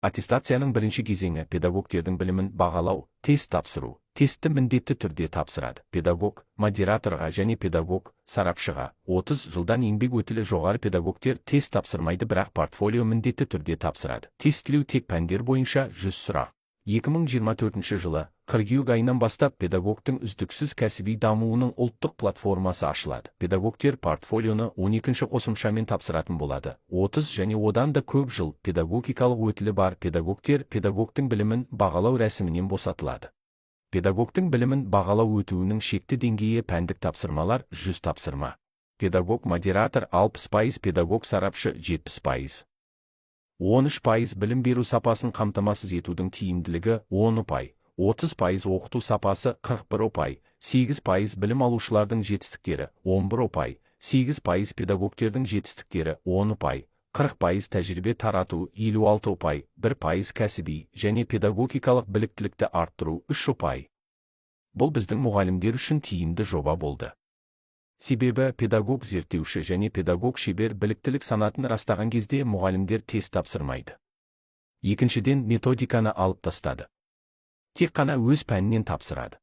Аттестацияның бірінші кезеңі педагогтердің білімін бағалау, тест тапсыру. Тестті міндетті түрде тапсырады. Педагог, модераторға және педагог, сарапшыға 30 жылдан еңбек өтілі жоғары педагогтер тест тапсырмайды, бірақ портфолио міндетті түрде тапсырады. Тестілеу тек пәндер бойынша 100 сұрақ. 2024 жылы қыркүйек айынан бастап педагогтың үздіксіз кәсіби дамуының ұлттық платформасы ашылады. Педагогтер портфолионы 12 қосымшамен тапсыратын болады. 30 және одан да көп жыл педагогикалық өтілі бар педагогтер педагогтың білімін бағалау рәсімінен босатылады. Педагогтың білімін бағалау өтуінің шекті деңгейі: пәндік тапсырмалар 100 тапсырма. Педагог-модератор 60%, педагог-сарапшы 70%. 13% білім беру сапасын қамтамасыз етудің тиімділігі 10%, 30% оқыту сапасы 41%, 8% білім алушылардың жетістіктері 11%, 8% педагогтердің жетістіктері 10%, 40% тәжірибе тарату 56%, 1% кәсіби және педагогикалық біліктілікті арттыру 3%. Бұл біздің мұғалімдер үшін тиімді жоба болды. Себебі педагог зерттеуші және педагог шебер біліктілік санатын растаған кезде мұғалімдер тест тапсырмайды. Екіншіден, методиканы алып тастады. Тек қана өз пәнінен тапсырады.